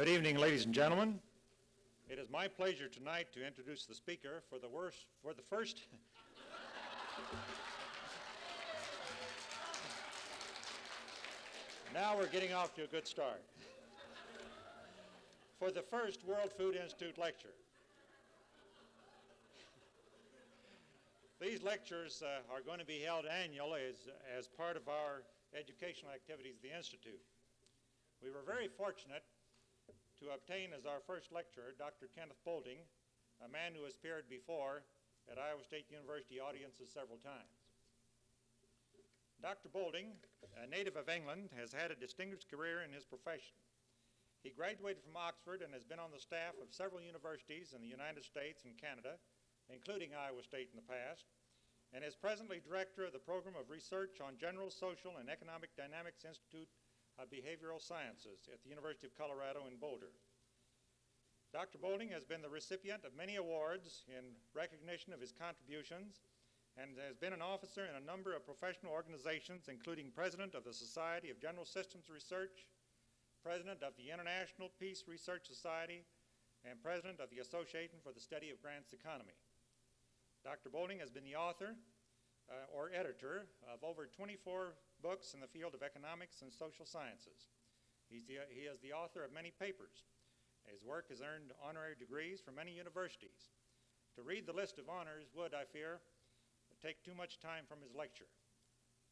Good evening, ladies and gentlemen. It is my pleasure tonight to introduce the speaker for the first Now we're getting off to a good start. For the first World Food Institute lecture. These lectures are going to be held annually as part of our educational activities at the Institute. We were very fortunate to obtain as our first lecturer Dr. Kenneth Boulding, a man who has appeared before at Iowa State University audiences several times. Dr. Boulding, a native of England, has had a distinguished career in his profession. He graduated from Oxford and has been on the staff of several universities in the United States and Canada, including Iowa State in the past, and is presently director of the Program of Research on General Social and Economic Dynamics Institute of Behavioral Sciences at the University of Colorado in Boulder. Dr. Boulding has been the recipient of many awards in recognition of his contributions and has been an officer in a number of professional organizations, including President of the Society of General Systems Research, President of the International Peace Research Society, and President of the Association for the Study of Grants Economy. Dr. Boulding has been the author or editor of over 24 books in the field of economics and social sciences. He is the author of many papers. His work has earned honorary degrees from many universities. To read the list of honors would, I fear, take too much time from his lecture.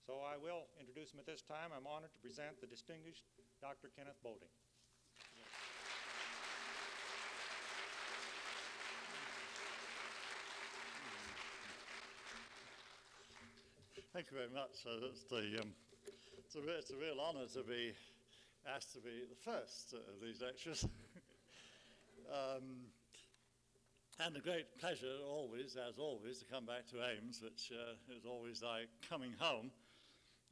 So I will introduce him at this time. I'm honored to present the distinguished Dr. Kenneth Boulding. Thank you very much. It's a real honor to be asked to be the first of these lectures. And a great pleasure always, as always, to come back to Ames, which is always like coming home,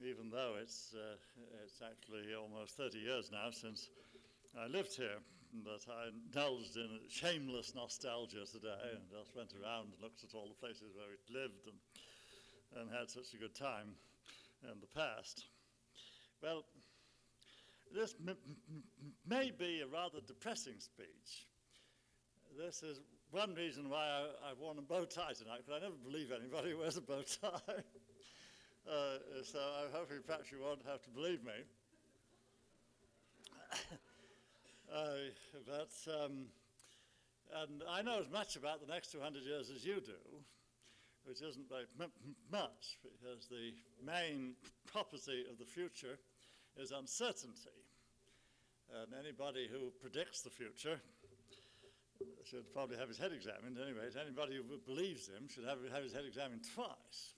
even though it's actually almost 30 years now since I lived here. But I indulged in shameless nostalgia today and just went around and looked at all the places where we'd lived and had such a good time in the past. Well, this may be a rather depressing speech. This is one reason why I've worn a bow tie tonight, because I never believe anybody wears a bow tie. So I'm hoping perhaps you won't have to believe me. And I know as much about the next 200 years as you do, which isn't very much, because the main property of the future is uncertainty. And anybody who predicts the future should probably have his head examined. Anyway, anybody who believes him should have his head examined twice.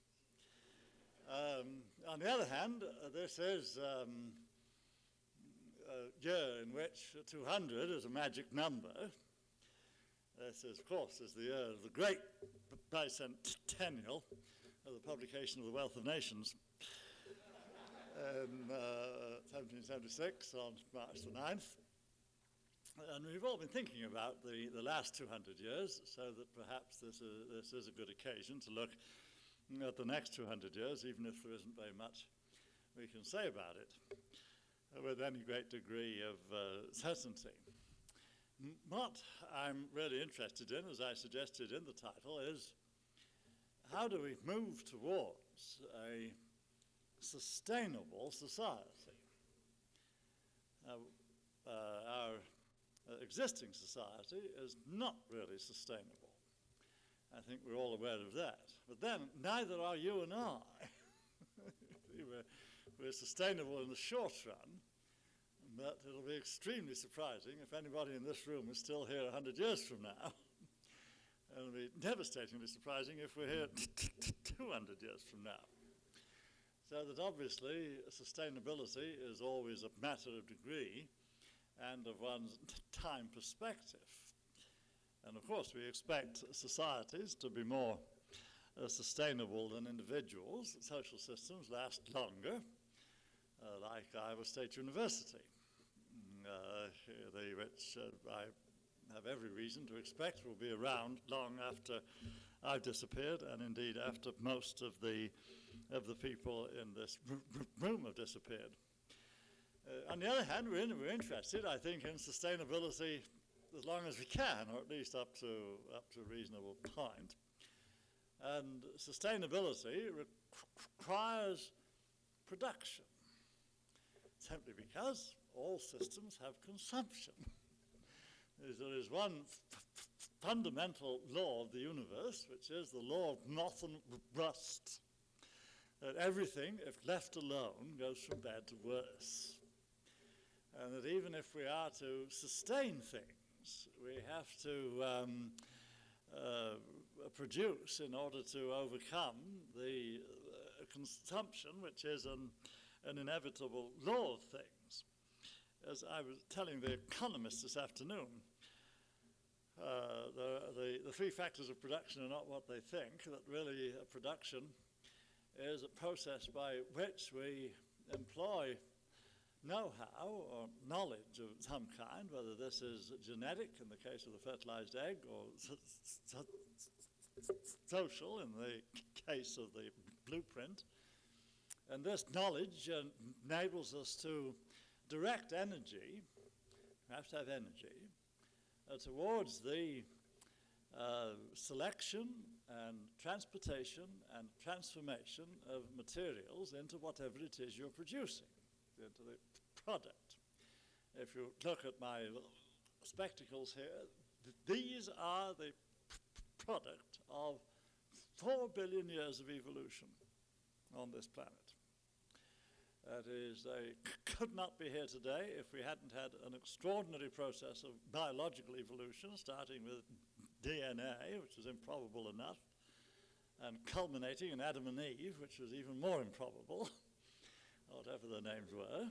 On the other hand, this is a year in which 200 is a magic number. This, of course, is the year of the great bicentennial of the publication of The Wealth of Nations in 1776 on March the 9th. And we've all been thinking about the last 200 years, so that perhaps this is a good occasion to look at the next 200 years, even if there isn't very much we can say about it with any great degree of certainty. What I'm really interested in, as I suggested in the title, is how do we move towards a sustainable society? Our existing society is not really sustainable. I think we're all aware of that. But then, neither are you and I. We're sustainable in the short run, but it'll be extremely surprising if anybody in this room is still here 100 years from now. It'll be devastatingly surprising if we're here 200 years from now. So that obviously sustainability is always a matter of degree and of one's time perspective. And of course we expect societies to be more sustainable than individuals. Social systems last longer, like Iowa State University, which I have every reason to expect will be around long after I've disappeared, and indeed after most of the people in this room have disappeared. On the other hand, we're interested, I think, in sustainability as long as we can, or at least up to a reasonable point. And sustainability requires production, simply because all systems have consumption. There is one fundamental law of the universe, which is the law of moth and rust, that everything, if left alone, goes from bad to worse. And that even if we are to sustain things, we have to produce in order to overcome the consumption, which is an inevitable law of things. As I was telling the Economist this afternoon, the three factors of production are not what they think, that really production is a process by which we employ know-how or knowledge of some kind, whether this is genetic in the case of the fertilized egg, or social in the case of the blueprint. And this knowledge enables us to direct energy, we have to have energy, towards the selection and transportation and transformation of materials into whatever it is you're producing, into the product. If you look at my spectacles here, these are the product of 4 billion years of evolution on this planet. That is, they could not be here today if we hadn't had an extraordinary process of biological evolution, starting with DNA, which was improbable enough, and culminating in Adam and Eve, which was even more improbable, whatever their names were,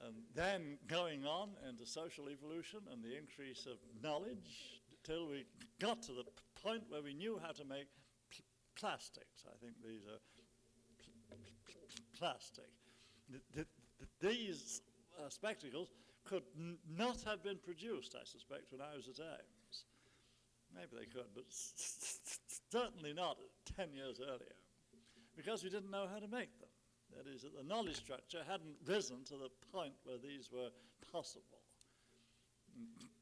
and then going on into social evolution and the increase of knowledge till we got to the point where we knew how to make plastics. I think these are plastic. These spectacles could not have been produced, I suspect, when I was at Ames. Maybe they could, but certainly not 10 years earlier, because we didn't know how to make them. That is, that the knowledge structure hadn't risen to the point where these were possible.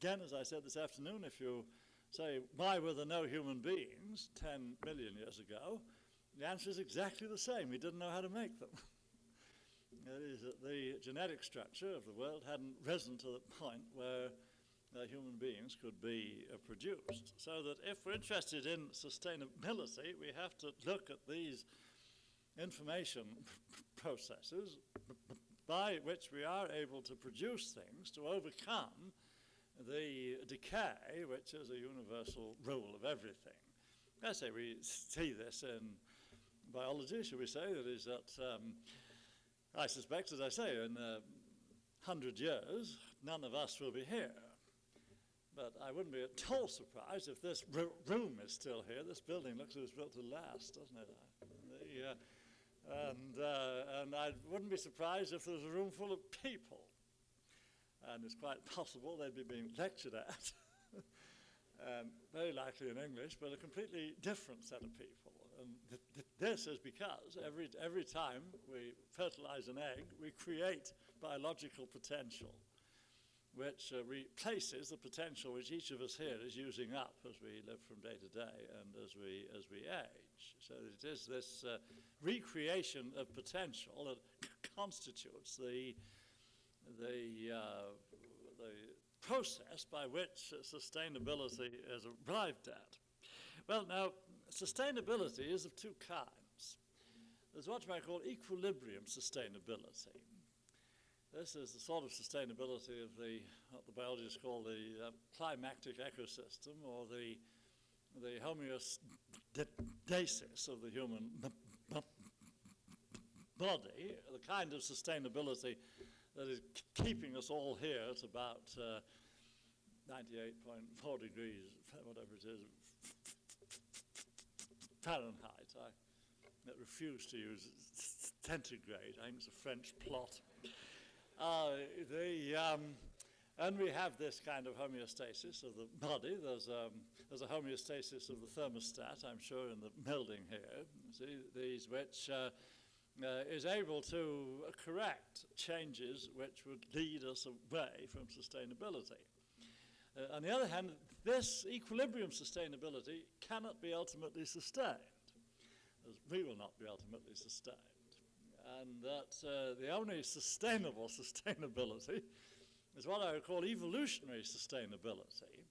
Again, as I said this afternoon, if you say, why were there no human beings 10 million years ago? The answer is exactly the same. We didn't know how to make them. That is, that the genetic structure of the world hadn't risen to the point where human beings could be produced. So that if we're interested in sustainability, we have to look at these information processes by which we are able to produce things to overcome the decay, which is a universal rule of everything. I say we see this in biology, shall we say, that is that I suspect, as I say, in 100 years, none of us will be here. But I wouldn't be at all surprised if this room is still here. This building looks like it was built to last, doesn't it? And I wouldn't be surprised if there was a room full of people. And it's quite possible they'd be being lectured at, very likely in English, but a completely different set of people. And this is because every time we fertilize an egg, we create biological potential, which replaces the potential which each of us here is using up as we live from day to day and as we age. So it is this recreation of potential that constitutes the process by which sustainability is arrived at. Well, now, sustainability is of two kinds. There's what you might call equilibrium sustainability. This is the sort of sustainability of what the biologists call the climactic ecosystem, or the homeostasis of the human body, the kind of sustainability that is keeping us all here at about 98.4 degrees, whatever it is, Fahrenheit. I refuse to use centigrade. I think it's a French plot. And we have this kind of homeostasis of the body. There's a homeostasis of the thermostat, I'm sure, in the building here. See, these which is able to correct changes which would lead us away from sustainability. On the other hand, this equilibrium sustainability cannot be ultimately sustained, as we will not be ultimately sustained. And that the only sustainable sustainability is what I would call evolutionary sustainability.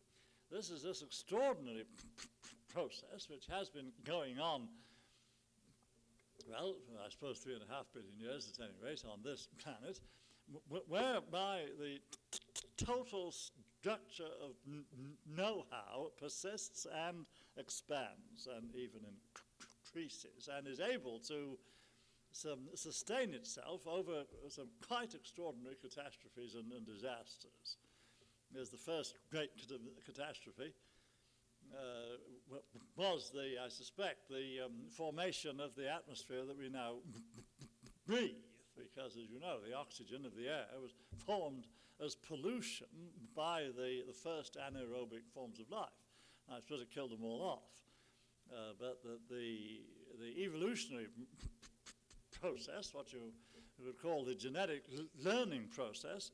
This is this extraordinary process which has been going on, well, I suppose 3.5 billion years at any rate on this planet, whereby the total structure of know-how persists and expands and even increases and is able to sustain itself over some quite extraordinary catastrophes and disasters. There's the first great catastrophe was I suspect, the formation of the atmosphere that we now breathe, because as you know, the oxygen of the air was formed as pollution by the first anaerobic forms of life. And I suppose it killed them all off. But the evolutionary process, what you would call the genetic learning process,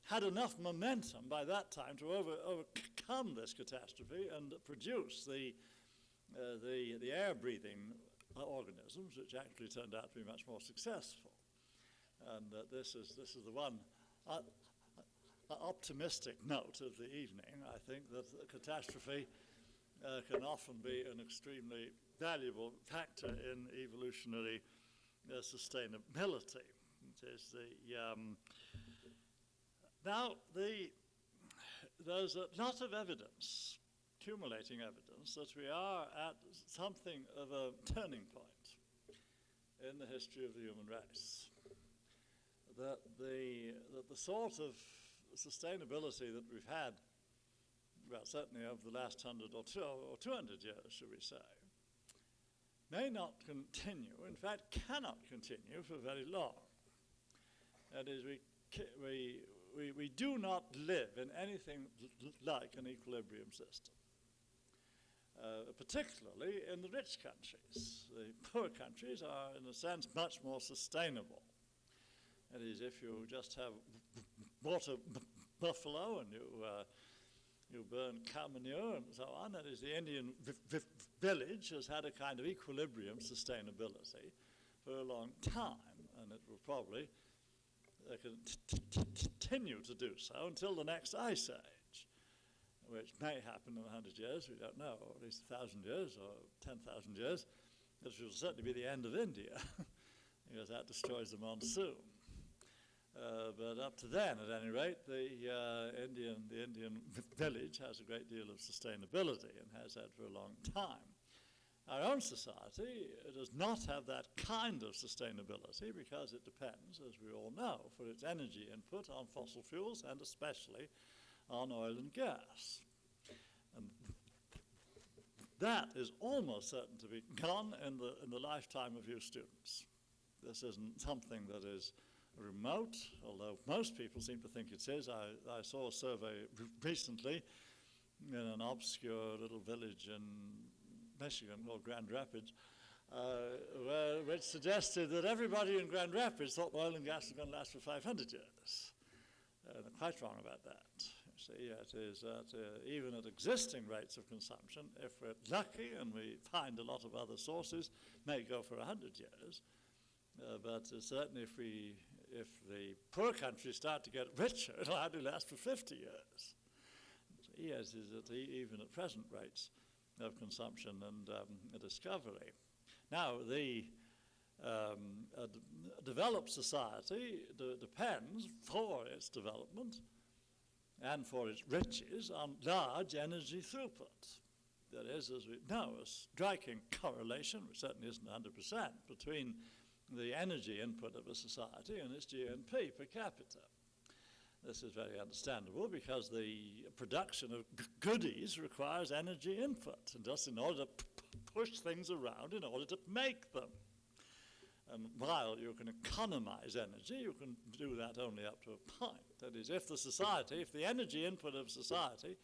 had enough momentum by that time to overcome this catastrophe and produce the air-breathing organisms, which actually turned out to be much more successful. And this is the one optimistic note of the evening. I think that the catastrophe can often be an extremely valuable factor in evolutionary sustainability. It is there's a lot of evidence, accumulating evidence, that we are at something of a turning point in the history of the human race. That the sort of sustainability that we've had, well, certainly over the last 100 or 200 years, should we say, may not continue, in fact cannot continue for very long. That is, we do not live in anything like an equilibrium system, particularly in the rich countries. The poor countries are, in a sense, much more sustainable. That is, if you just have water buffalo and you burn cow manure and so on, that is, the Indian village has had a kind of equilibrium sustainability for a long time, and it will probably continue to do so until the next ice age, which may happen in 100 years, we don't know, or at least 1,000 years or 10,000 years, which will certainly be the end of India, because that destroys the monsoon. But up to then, at any rate, the Indian village has a great deal of sustainability and has had for a long time. Our own society does not have that kind of sustainability because it depends, as we all know, for its energy input on fossil fuels and especially on oil and gas. And that is almost certain to be gone in the lifetime of you students. This isn't something that is remote, although most people seem to think it is. I saw a survey recently in an obscure little village in Michigan called Grand Rapids, which suggested that everybody in Grand Rapids thought oil and gas was going to last for 500 years. They're quite wrong about that. You see, it is that even at existing rates of consumption, if we're lucky and we find a lot of other sources, may go for 100 years. But certainly if the poor countries start to get richer, it'll hardly last for 50 years. So yes, is that even at present rates of consumption and discovery. Now, the developed society depends for its development and for its riches on large energy throughput. There is, as we know, a striking correlation, which certainly isn't 100%, between the energy input of a society and its GNP per capita. This is very understandable because the production of goodies requires energy input, and just in order to push things around in order to make them. And while you can economize energy, you can do that only up to a point. That is, if the energy input of society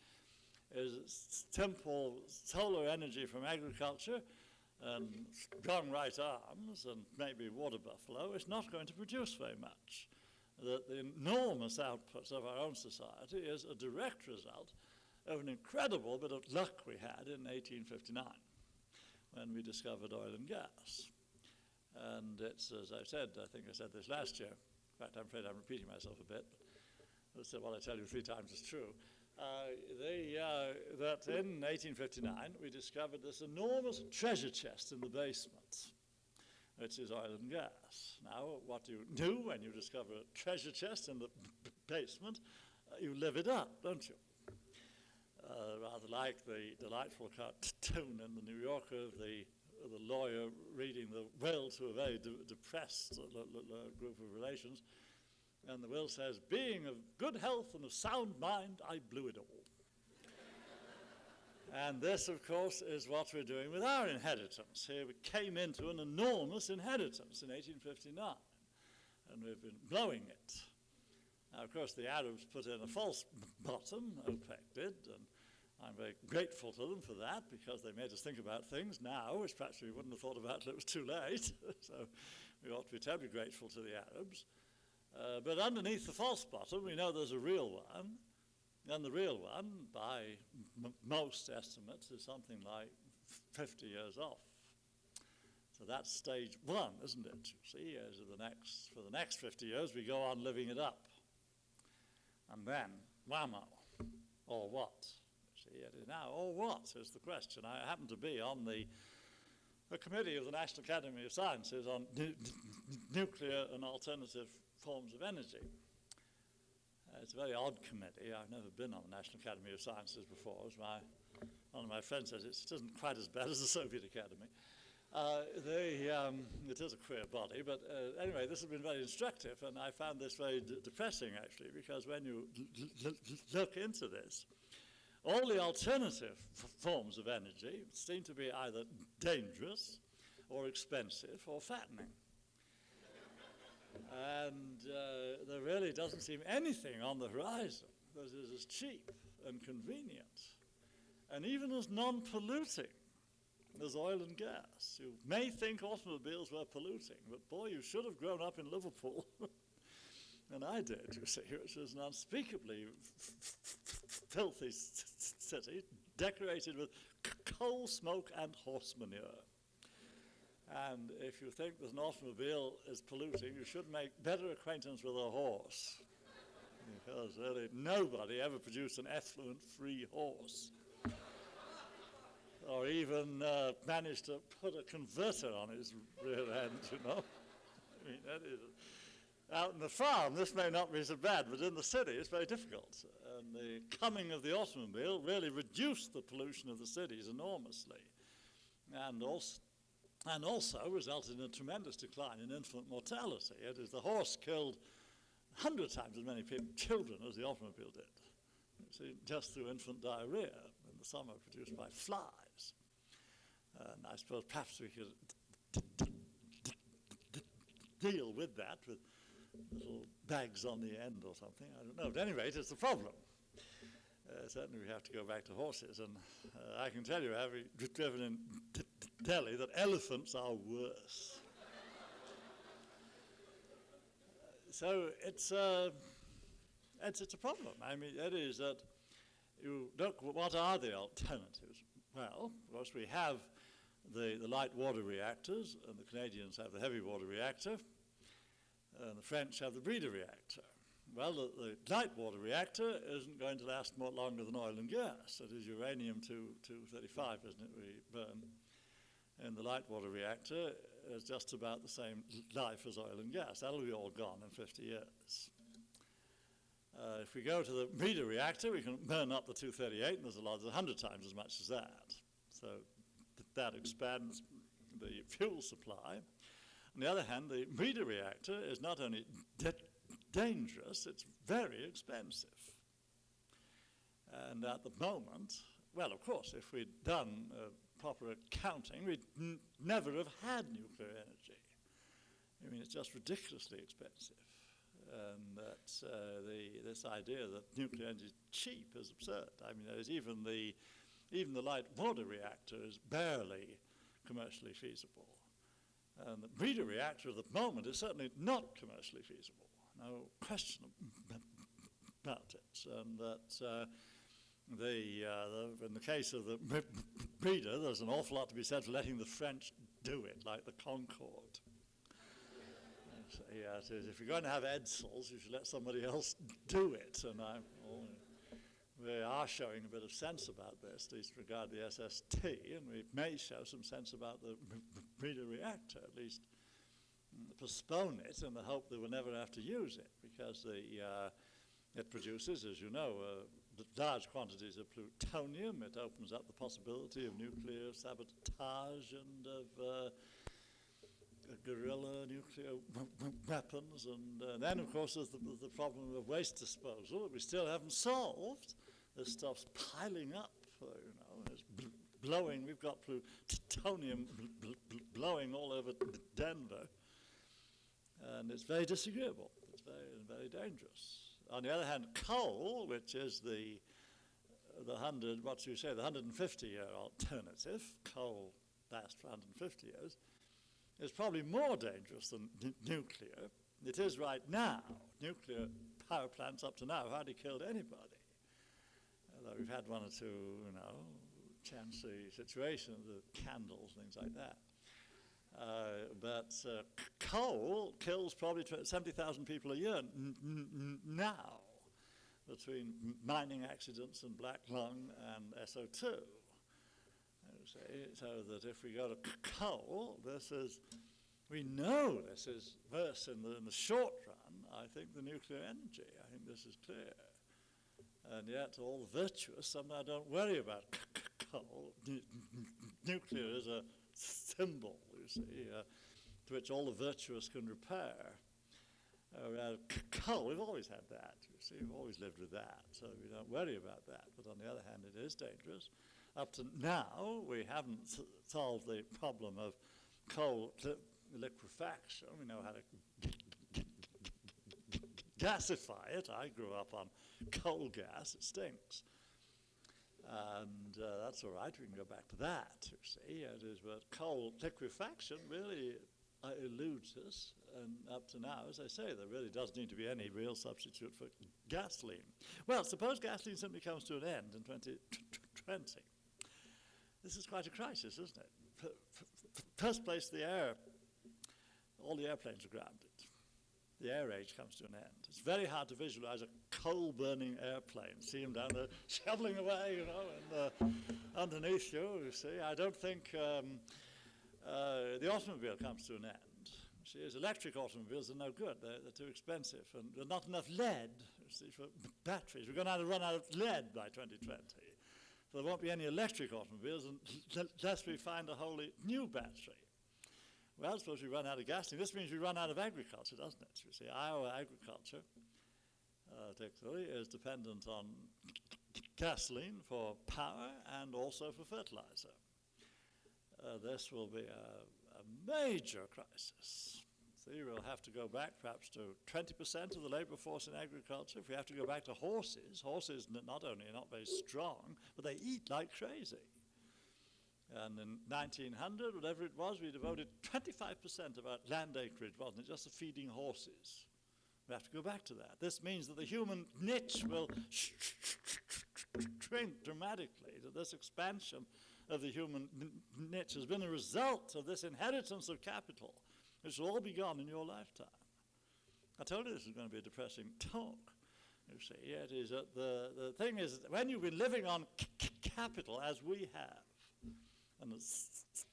is simple solar energy from agriculture, and strong right arms and maybe water buffalo is not going to produce very much. That the enormous output of our own society is a direct result of an incredible bit of luck we had in 1859 when we discovered oil and gas. And it's, as I said, I think I said this last year, in fact I'm afraid I'm repeating myself a bit, but what I tell you 3 times is true. That in 1859 we discovered this enormous treasure chest in the basement, which is oil and gas. Now, what do you do when you discover a treasure chest in the basement? You live it up, don't you? Rather like the delightful cartoon in the New Yorker of the lawyer reading the will to a very depressed group of relations. And the will says, being of good health and of sound mind, I blew it all. And this, of course, is what we're doing with our inheritance. Here we came into an enormous inheritance in 1859, and we've been blowing it. Now, of course, the Arabs put in a false bottom, OPEC did, and I'm very grateful to them for that, because they made us think about things now, which perhaps we wouldn't have thought about till it was too late. So we ought to be terribly grateful to the Arabs. But underneath the false bottom, we know there's a real one, and the real one, by most estimates, is something like 50 years off. So that's stage 1, isn't it? You see, for the next 50 years, we go on living it up. And then, whammo, or what? See, it is now, or what is the question. I happen to be on the committee of the National Academy of Sciences on nuclear and alternative forms of energy. It's a very odd committee. I've never been on the National Academy of Sciences before. As one of my friends says, it isn't quite as bad as the Soviet Academy. It is a queer body, but anyway, this has been very instructive, and I found this very depressing, actually, because when you look into this, all the alternative forms of energy seem to be either dangerous or expensive or fattening. And there really doesn't seem anything on the horizon that is as cheap and convenient and even as non-polluting as oil and gas. You may think automobiles were polluting, but boy, you should have grown up in Liverpool. And I did, you see, which was an unspeakably filthy city, decorated with coal smoke and horse manure. And if you think that an automobile is polluting, you should make better acquaintance with a horse. Because really nobody ever produced an effluent-free horse. Or even managed to put a converter on his rear end, you know. I mean, that is, out in the farm, this may not be so bad, but in the city, it's very difficult. And the coming of the automobile really reduced the pollution of the cities enormously. And also resulted in a tremendous decline in infant mortality. It is the horse killed 100 times as many children as the automobile did. You see, just through infant diarrhea in the summer produced by flies. And I suppose perhaps we could deal with that with little bags on the end or something. I don't know. But at any rate, it's a problem. Certainly we have to go back to horses. And I can tell you, having driven in Delhi, that elephants are worse. So it's a problem. I mean, that is that you look, what are the alternatives? Well, of course, we have the light water reactors, and the Canadians have the heavy water reactor, and the French have the breeder reactor. Well, the light water reactor isn't going to last more longer than oil and gas. It is uranium-235, isn't it, we burn. And the light water reactor is just about the same life as oil and gas. That'll be all gone in 50 years. If we go to the breeder reactor, we can burn up the 238, and there's 100 times as much as that. So that expands the fuel supply. On the other hand, the breeder reactor is not only dangerous, it's very expensive. And at the moment, well, of course, if we'd done proper accounting, we'd never have had nuclear energy. I mean, it's just ridiculously expensive. And that's this idea that nuclear energy is cheap is absurd. I mean, there's even the light water reactor is barely commercially feasible. And the breeder reactor at the moment is certainly not commercially feasible. No question about it. And that in the case of the breeder, there's an awful lot to be said for letting the French do it, like the Concorde. So, yeah, it is. If you're going to have Edsels, you should let somebody else do it. And we are showing a bit of sense about this, at least regard the SST, and we may show some sense about the breeder reactor, at least postpone it in the hope that we'll never have to use it, because it produces, as you know, large quantities of plutonium. It opens up the possibility of nuclear sabotage and of guerrilla nuclear weapons. And then, of course, there's the problem of waste disposal that we still haven't solved. This stuff's piling up, it's blowing. We've got plutonium blowing all over Denver. And it's very disagreeable. It's very, very dangerous. On the other hand, coal, which is the 150-year alternative, coal lasts for 150 years, is probably more dangerous than nuclear. It is right now. Nuclear power plants up to now have hardly killed anybody. Although we've had one or two, chancy situations with candles, things like that. But coal kills probably 70,000 people a year now, between mining accidents and black lung and SO2. So that if we go to coal, we know this is worse in the short run, I think, the nuclear energy. I think this is clear. And yet all the virtuous somehow don't worry about coal. Nuclear is a symbol, you see, to which all the virtuous can repair. Coal, we've always had that, you see, we've always lived with that, so we don't worry about that. But on the other hand, it is dangerous. Up to now, we haven't solved the problem of coal liquefaction. We know how to gasify it. I grew up on coal gas. It stinks. And that's all right. We can go back to that, you see. It is, but coal liquefaction really eludes us. And up to now, as I say, there really doesn't need to be any real substitute for gasoline. Well, suppose gasoline simply comes to an end in 2020. This is quite a crisis, isn't it? First place, all the airplanes are grounded. The air age comes to an end. It's very hard to visualize a coal-burning airplane. See them down there shoveling away, and underneath you see. I don't think the automobile comes to an end. See, as electric automobiles are no good. They're too expensive, and there's not enough lead, you see, for batteries. We're going to run out of lead by 2020. So there won't be any electric automobiles unless we find a wholly new battery. Well, suppose we run out of gasoline. This means we run out of agriculture, doesn't it? You see, our agriculture, particularly, is dependent on gasoline for power and also for fertilizer. This will be a major crisis. See, we'll have to go back perhaps to 20% of the labor force in agriculture. If we have to go back to horses not only are not very strong, but they eat like crazy. And in 1900, whatever it was, we devoted 25% of our land acreage, wasn't it, just to feeding horses. We have to go back to that. This means that the human niche will shrink dramatically. That this expansion of the human niche has been a result of this inheritance of capital, which will all be gone in your lifetime. I told you this is going to be a depressing talk. You see, it is the thing is, when you've been living on capital, as we have, and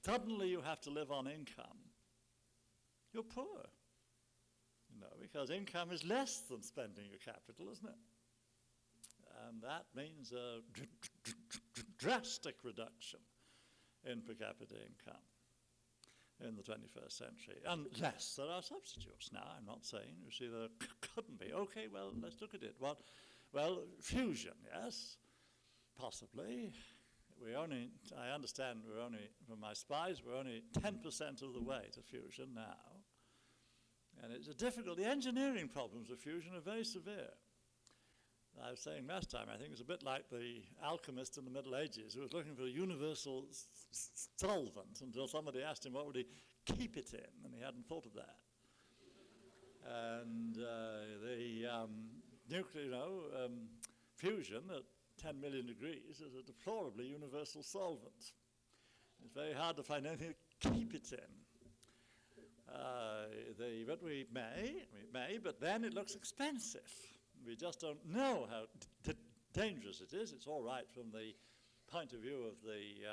suddenly you have to live on income, you're poor. Because income is less than spending your capital, isn't it? And that means a drastic reduction in per capita income in the 21st century, unless there are substitutes. Now, I'm not saying, you see, there couldn't be. Okay, well, let's look at it. Well, fusion, yes, possibly. I understand from my spies, we're only 10% of the way to fusion now. And it's difficult. The engineering problems of fusion are very severe. I was saying last time, I think it's a bit like the alchemist in the Middle Ages who was looking for a universal solvent until somebody asked him what would he keep it in, and he hadn't thought of that. And the nuclear, fusion at 10 million degrees is a deplorably universal solvent. It's very hard to find anything to keep it in. But we may, but then it looks expensive. We just don't know how dangerous it is. It's all right from the point of view of the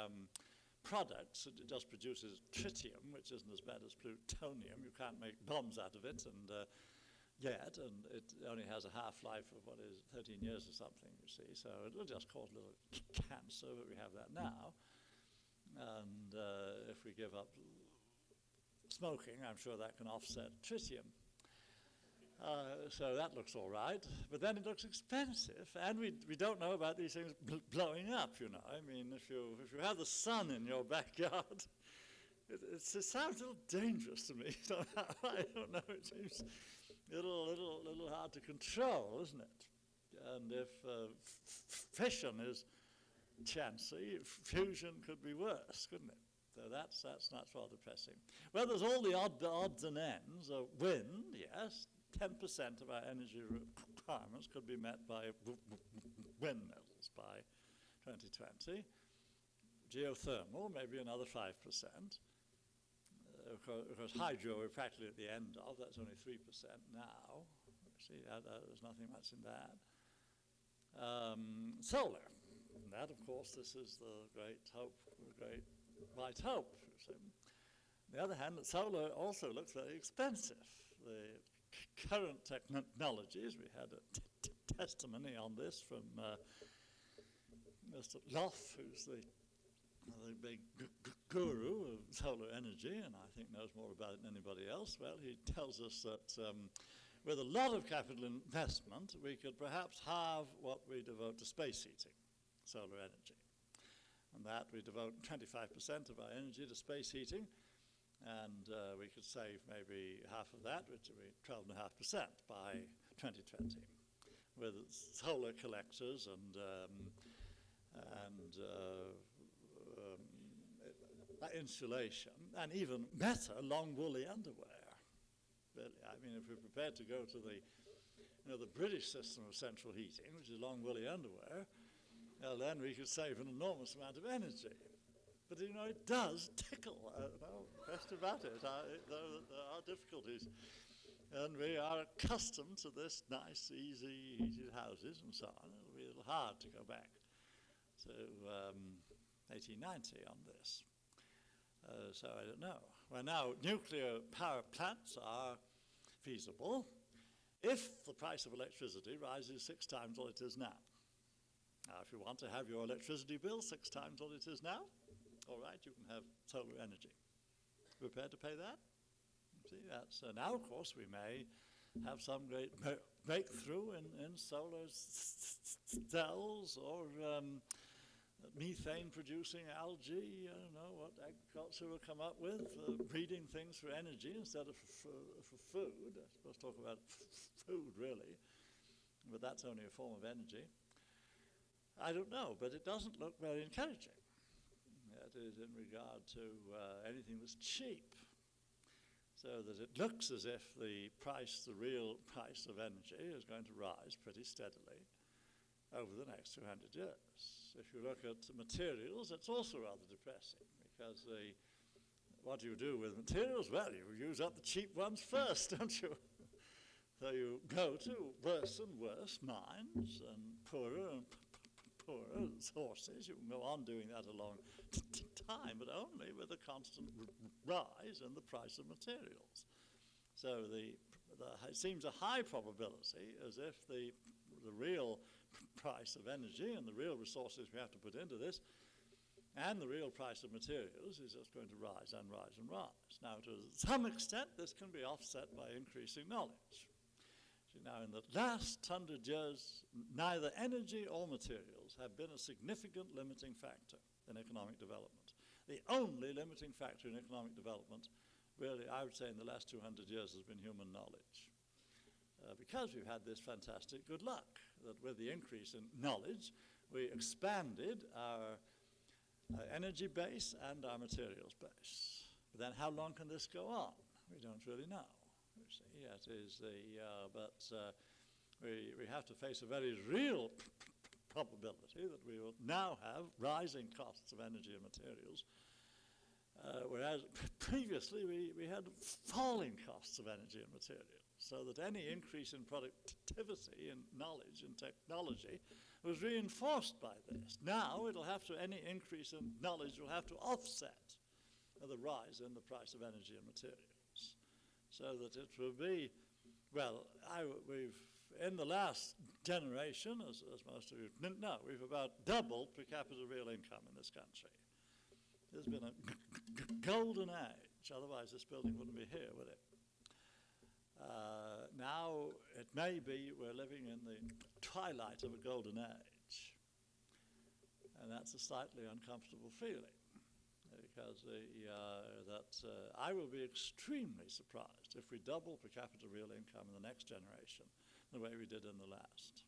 products. It just produces tritium, which isn't as bad as plutonium. You can't make bombs out of it yet, and it only has a half-life of, 13 years or something, you see. So it'll just cause a little cancer, but we have that now. And if we give up smoking, I'm sure that can offset tritium. So that looks all right, but then it looks expensive, and we don't know about these things blowing up, you know. I mean, if you have the sun in your backyard, it sounds a little dangerous to me. I don't know, it seems a little hard to control, isn't it? And if fission is chancy, fusion could be worse, couldn't it? So that's rather depressing. Well, there's all the odds and ends of wind, yes. 10% of our energy requirements could be met by windmills by 2020. Geothermal, maybe another 5%. Of course, hydro we're practically at the end of. That's only 3% now. See, there's nothing much in that. Solar. And that, of course, this is the great hope, the great white hope. On the other hand, solar also looks very expensive. The current technologies, we had a testimony on this from Mr. Loff, who's the big guru of solar energy, and I think knows more about it than anybody else. Well, he tells us that with a lot of capital investment, we could perhaps halve what we devote to space heating, solar energy. And that we devote 25% of our energy to space heating, and we could save maybe half of that, which would be 12.5% by 2020, with solar collectors and insulation, and even better, long woolly underwear. Really, I mean, if we're prepared to go to the British system of central heating, which is long woolly underwear, well, then we could save an enormous amount of energy. But, you know, it does tickle. No question about it. There are difficulties. And we are accustomed to this nice, easy, heated houses and so on. It'll be a little hard to go back to 1890 on this. So I don't know. Well, now, nuclear power plants are feasible if the price of electricity rises 6 times what it is now. Now, if you want to have your electricity bill 6 times what it is now, all right, you can have solar energy. Prepared to pay that? See, that's now, of course, we may have some great breakthrough in solar cells or methane-producing algae. I don't know what agriculture will come up with, breeding things for energy instead of for food. I suppose talk about food, really, but that's only a form of energy. I don't know, but it doesn't look very encouraging. That is in regard to anything that's cheap, so that it looks as if the real price of energy is going to rise pretty steadily over the next 200 years. If you look at materials, it's also rather depressing, because what do you do with materials? Well, you use up the cheap ones first, don't you? So you go to worse and worse mines and poorer and poorer sources. You can go on doing that a long time, but only with a constant rise in the price of materials. So it seems a high probability as if the real price of energy and the real resources we have to put into this and the real price of materials is just going to rise and rise and rise. Now, to some extent, this can be offset by increasing knowledge. Now, in the last 100 years, neither energy or materials have been a significant limiting factor in economic development. The only limiting factor in economic development, really, I would say in the last 200 years, has been human knowledge. because we've had this fantastic good luck that with the increase in knowledge, we expanded our energy base and our materials base. But then how long can this go on? We don't really know. You see, it is we have to face a very real probability that we will now have rising costs of energy and materials, whereas previously we had falling costs of energy and materials, so that any increase in productivity and knowledge and technology was reinforced by this. Now any increase in knowledge will have to offset the rise in the price of energy and materials, so that it will be, well, in the last generation, as most of you know, we've about doubled per capita real income in this country. There's been a golden age, otherwise this building wouldn't be here, would it? Now it may be we're living in the twilight of a golden age, and that's a slightly uncomfortable feeling, because I will be extremely surprised if we double per capita real income in the next generation the way we did in the last,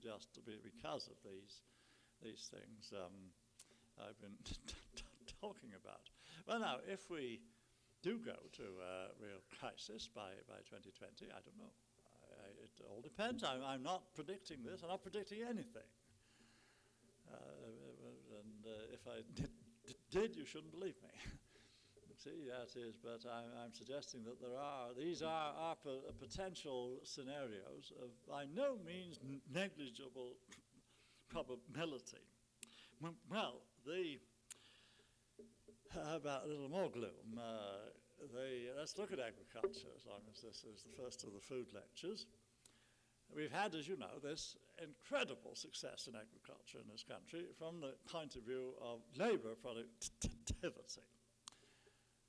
just because of these things I've been talking about. Well, now, if we do go to a real crisis by 2020, I don't know. It all depends. I'm not predicting this. I'm not predicting anything. And if I did, you shouldn't believe me. See, that is, but I'm suggesting that these are potential scenarios of by no means negligible probability. Well, about a little more gloom, let's look at agriculture, as long as this is the first of the food lectures. We've had, as you know, this incredible success in agriculture in this country from the point of view of labor productivity.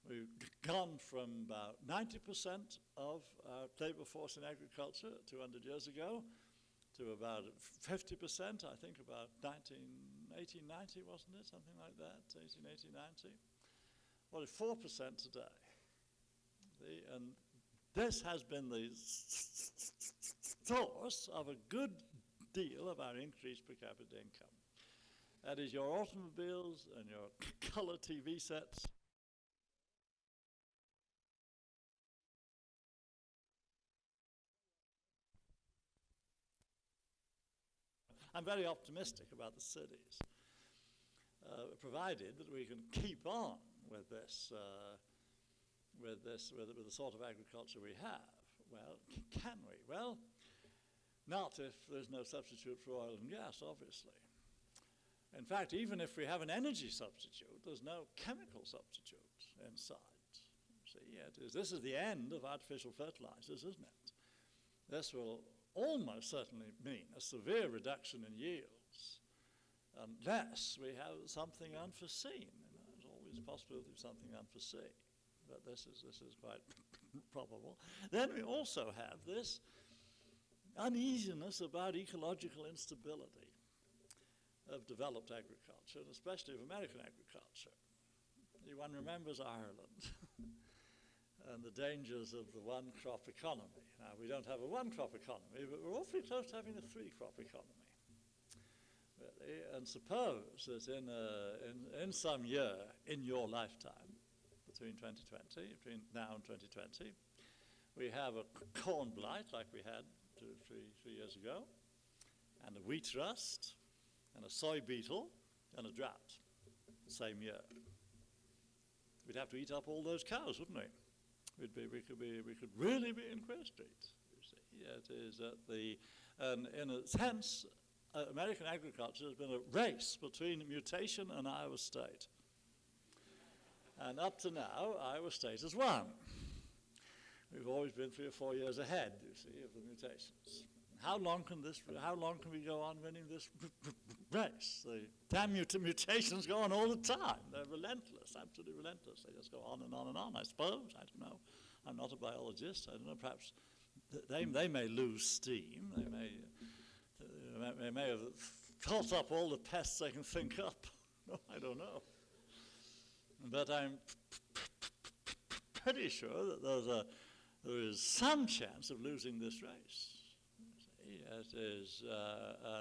We've gone from about 90% of our labor force in agriculture 200 years ago to about 50%, I think about 1890, wasn't it? Something like that, 1880, 90. Well, it's 4% today. And this has been the source of a good deal of our increased per capita income. That is your automobiles and your color TV sets. I'm very optimistic about the cities, provided that we can keep on with this, with the sort of agriculture we have. Well, can we? Well, not if there's no substitute for oil and gas, obviously. In fact, even if we have an energy substitute, there's no chemical substitute inside. See, this is the end of artificial fertilizers, isn't it? This will almost certainly mean a severe reduction in yields unless we have something unforeseen. There's always a possibility of something unforeseen, but this is quite probable. Then we also have this uneasiness about ecological instability of developed agriculture, and especially of American agriculture. One remembers Ireland and the dangers of the one-crop economy. Now, we don't have a one-crop economy, but we're awfully close to having a three-crop economy, really. And suppose that in some year in your lifetime, between now and 2020, we have a corn blight like we had 3 years ago, and a wheat rust, and a soy beetle, and a drought the same year. We'd have to eat up all those cows, wouldn't we? We could really be in Quay Street. You see, it is in a sense, American agriculture has been a race between mutation and Iowa State. And up to now, Iowa State has won. We've always been 3 or 4 years ahead, you see, of the mutations. How long can we go on winning this race? The damn mutations go on all the time. They're relentless, absolutely relentless. They just go on and on and on, I suppose. I don't know. I'm not a biologist. I don't know. Perhaps they may lose steam. They may have caught up all the pests they can think up. I don't know. But I'm pretty sure that there's there is some chance of losing this race. It is,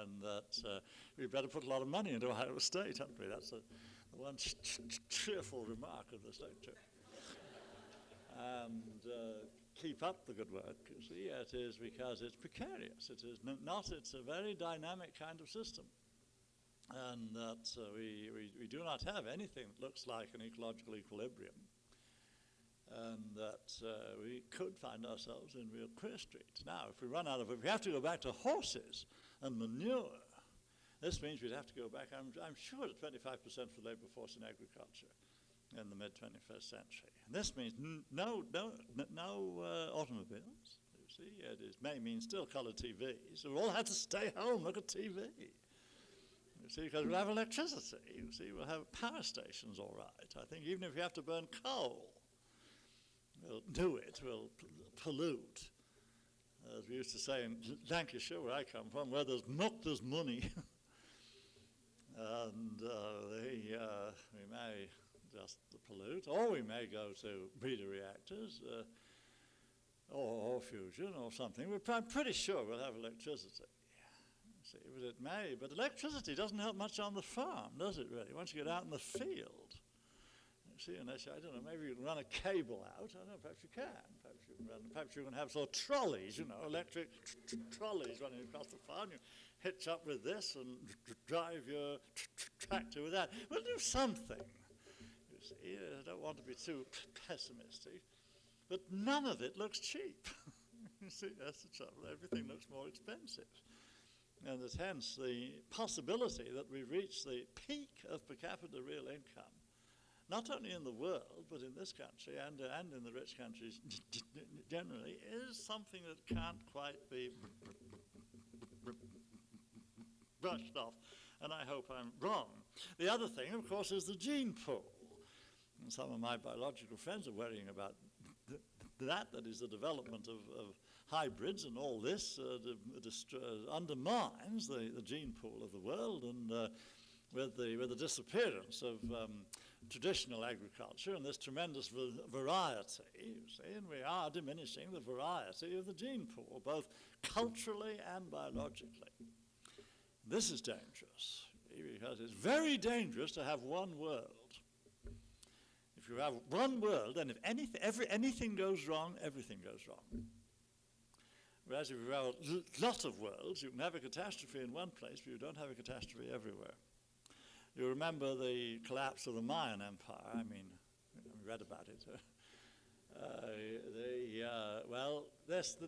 and that we'd better put a lot of money into Iowa State, haven't we? That's the one cheerful remark of this lecture. And keep up the good work. You see, it is because it's precarious. It is not. It's a very dynamic kind of system, and that we do not have anything that looks like an ecological equilibrium. And that we could find ourselves in real queer street. Now, if we have to go back to horses and manure, this means we'd have to go back, I'm sure, to 25% for the labor force in agriculture in the mid-21st century. And this means no automobiles. You see, may mean still color TVs. So we all have to stay home, look at TV. You see, because we'll have electricity. You see, we'll have power stations, all right. I think even if we have to burn coal, we'll do it, we'll pollute. As we used to say in Lancashire, where I come from, where there's muck, there's money. And we may just pollute, or we may go to breeder reactors, or fusion, or something. I'm pretty sure we'll have electricity. See, but it may. But electricity doesn't help much on the farm, does it, really? Once you get out in the field. See, unless, I don't know, maybe you can run a cable out. I don't know, perhaps you can. Perhaps you can have sort of trolleys, electric trolleys running across the farm. You hitch up with this and drive your tractor with that. We'll do something. You see, I don't want to be too pessimistic, but none of it looks cheap. You see, that's the trouble. Everything looks more expensive. And that hence the possibility that we reach the peak of per capita real income, not only in the world, but in this country and in the rich countries generally, is something that can't quite be brushed off, and I hope I'm wrong. The other thing, of course, is the gene pool. And some of my biological friends are worrying about that is the development of hybrids, and all this undermines the gene pool of the world, and with the disappearance of traditional agriculture and this tremendous variety, you see, and we are diminishing the variety of the gene pool, both culturally and biologically. This is dangerous, because it's very dangerous to have one world. If you have one world, then if anything goes wrong, everything goes wrong. Whereas if you have a lot of worlds, you can have a catastrophe in one place, but you don't have a catastrophe everywhere. You remember the collapse of the Mayan Empire. I mean, we read about it.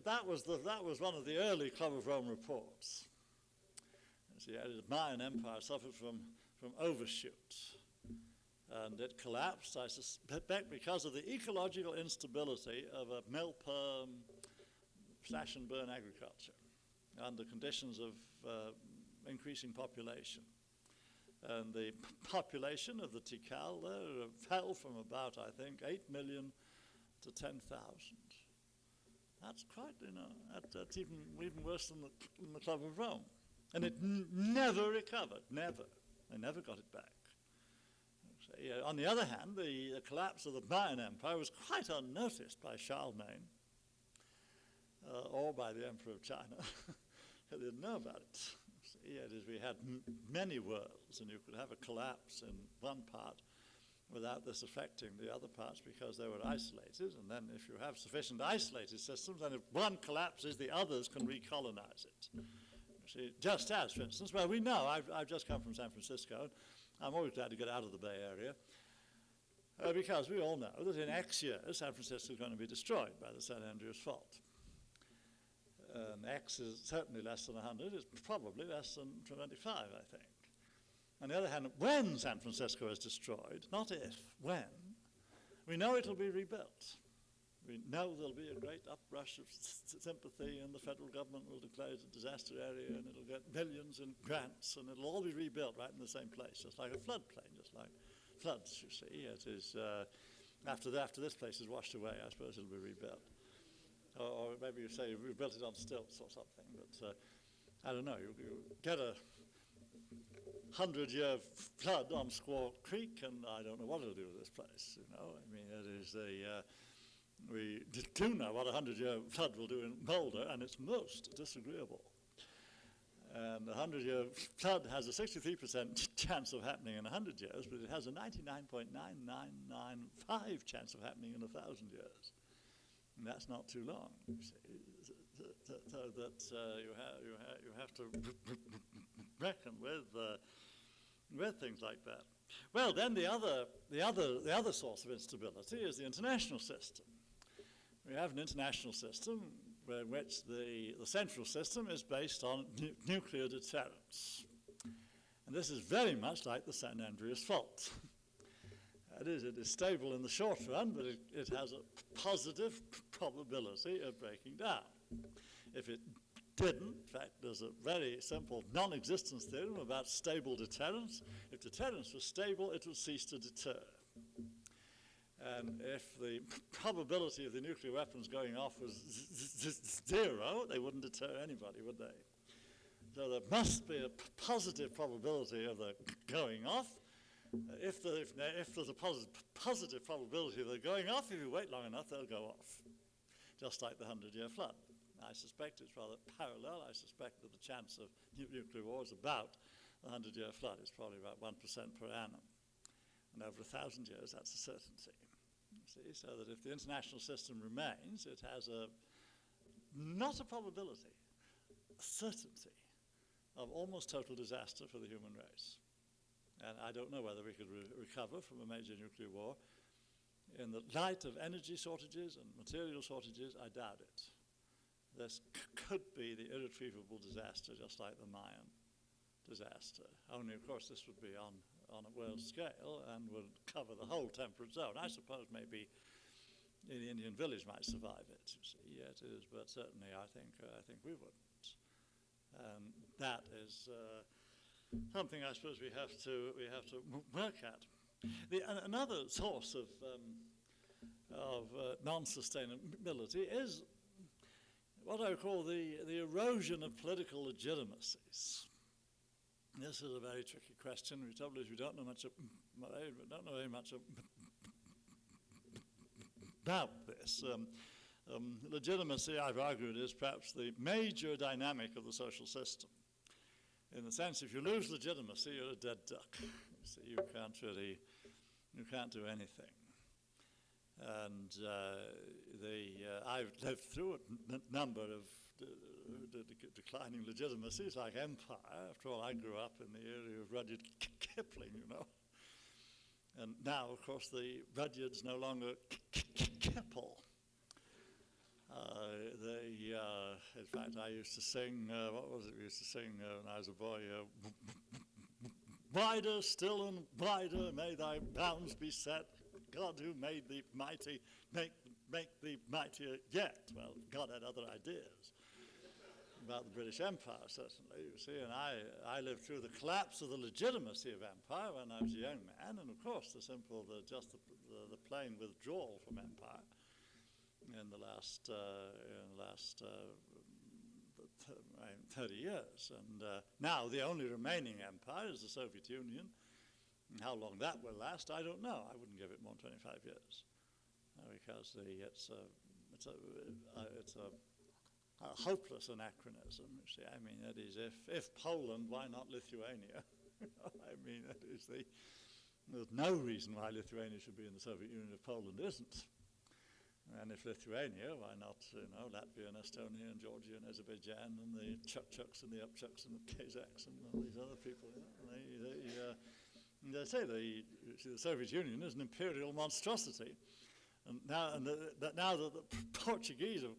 That was one of the early Club of Rome reports. See, the Mayan Empire suffered from overshoots, and it collapsed, I suspect, because of the ecological instability of a mill-perm slash-and-burn agriculture under conditions of increasing population. And the population of the Tikal there fell from about, I think, 8 million to 10,000. That's quite, that's even worse than the Club of Rome. And it never recovered, never. They never got it back. So, on the other hand, the collapse of the Mayan Empire was quite unnoticed by Charlemagne or by the Emperor of China. They didn't know about it. We had many worlds, and you could have a collapse in one part without this affecting the other parts because they were isolated. And then if you have sufficient isolated systems, then if one collapses, the others can recolonize it. You see, just as, for instance, well, we know, I've just come from San Francisco. I'm always glad to get out of the Bay Area because we all know that in X years, San Francisco is going to be destroyed by the San Andreas Fault. X is certainly less than 100, it's probably less than 25, I think. On the other hand, when San Francisco is destroyed, not if, when, we know it'll be rebuilt. We know there'll be a great uprush of sympathy, and the federal government will declare it a disaster area, and it'll get millions in grants, and it'll all be rebuilt right in the same place, just like a floodplain, just like floods, you see. It is, after this place is washed away, I suppose it'll be rebuilt. Or maybe you say we built it on stilts or something, but I don't know. You get a 100-year flood on Squaw Creek, and I don't know what it'll do with this place. I mean, it is We do know what a 100-year flood will do in Boulder, and it's most disagreeable. And a 100-year flood has a 63% chance of happening in 100 years, but it has a 99.9995 chance of happening in 1,000 years. And that's not too long, you see. So that you have to reckon with things like that. Well, then the other source of instability is the international system. We have an international system in which the central system is based on nuclear deterrence. And this is very much like the San Andreas Fault. That is, it is stable in the short run, but it has a positive probability of breaking down. If it didn't, in fact, there's a very simple non-existence theorem about stable deterrence. If deterrence was stable, it would cease to deter. And if the probability of the nuclear weapons going off was zero, they wouldn't deter anybody, would they? So there must be a positive probability of the going off. If there's a positive probability of their going off, if you wait long enough, they'll go off, just like the 100-year flood. I suspect it's rather parallel. I suspect that the chance of nuclear war is about the 100-year flood. It's probably about 1% per annum. And over 1,000 years, that's a certainty. You see, so that if the international system remains, it has not a probability, a certainty of almost total disaster for the human race. And I don't know whether we could recover from a major nuclear war. In the light of energy shortages and material shortages, I doubt it. This could be the irretrievable disaster, just like the Mayan disaster. Only, of course, this would be on a world scale and would cover the whole temperate zone. I suppose maybe the Indian village might survive it. You see, yeah, it is, but certainly I think we wouldn't. That is something I suppose we have to work at. Another source of non-sustainability is what I call the erosion of political legitimacies. This is a very tricky question. The trouble is we don't know very much about this. Legitimacy, I've argued, is perhaps the major dynamic of the social system. In the sense, if you lose legitimacy, you're a dead duck. So you can't do anything. And I've lived through a number of declining legitimacies, like empire. After all, I grew up in the area of Rudyard Kipling, you know. And now, of course, the Rudyards no longer Kipple. In fact, I used to sing, what was it we used to sing when I was a boy? Wider, still and wider, may thy bounds be set. God who made thee mighty, make thee mightier yet. Well, God had other ideas about the British Empire, certainly, you see, and I lived through the collapse of the legitimacy of empire when I was a young man, and of course the plain withdrawal from empire in the last 30 years. And now the only remaining empire is the Soviet Union. And how long that will last, I don't know. I wouldn't give it more than 25 years, because it's a hopeless anachronism. You see, I mean, that is, if Poland, why not Lithuania? I mean, there's no reason why Lithuania should be in the Soviet Union if Poland isn't. And if Lithuania, why not, Latvia and Estonia and Georgia and Azerbaijan and the Chukchuks and the Upchuks and the Kazakhs and all these other people. They say the Soviet Union is an imperial monstrosity. And now that the Portuguese have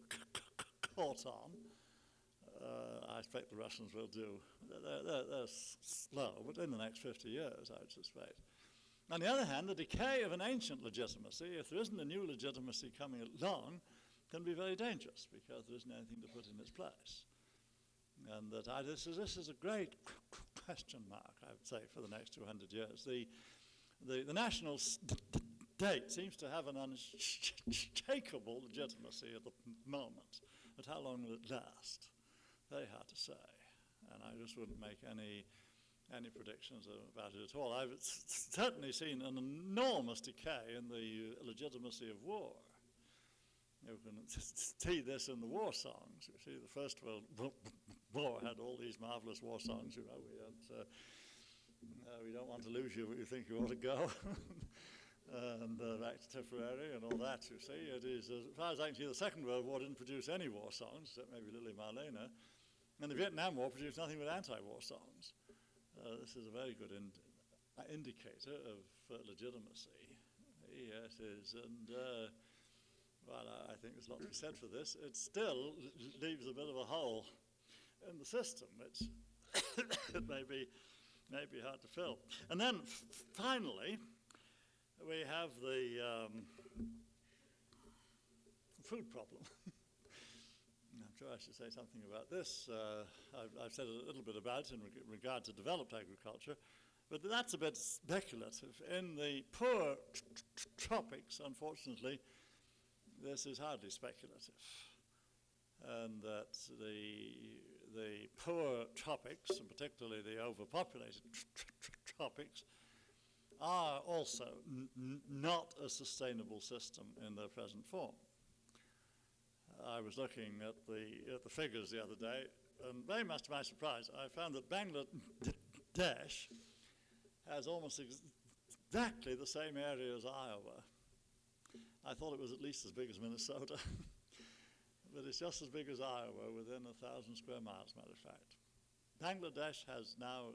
caught on, I expect the Russians will do. They're slow, but in the next 50 years, I would suspect. On the other hand, the decay of an ancient legitimacy, if there isn't a new legitimacy coming along, can be very dangerous because there isn't anything to put in its place. And this is a great question mark, I would say, for the next 200 years. The national state seems to have an unshakable legitimacy at the moment, but how long will it last? Very hard to say, and I just wouldn't make any predictions about it at all. I've certainly seen an enormous decay in the legitimacy of war. You can see this in the war songs. You see, the First World War had all these marvelous war songs. You know, we don't want to lose you, but you think you ought to go. And back to Tipperary and all that, you see. It is, as far as I can see, the Second World War didn't produce any war songs, except maybe Lily Marlena. And the Vietnam War produced nothing but anti-war songs. This is a very good indicator of legitimacy. Yes, it is. And, well, I think there's a lot to be said for this. It still leaves a bit of a hole in the system, which it may be hard to fill. And then, finally, we have the food problem. I'm sure I should say something about this. I've said a little bit about it in regard to developed agriculture, but that's a bit speculative. In the poor tropics, unfortunately, this is hardly speculative. And that the poor tropics, and particularly the overpopulated tropics, are also not a sustainable system in their present form. I was looking at the figures the other day, and very much to my surprise, I found that Bangladesh has almost exactly the same area as Iowa. I thought it was at least as big as Minnesota, but it's just as big as Iowa, within 1,000 square miles, matter of fact. Bangladesh has now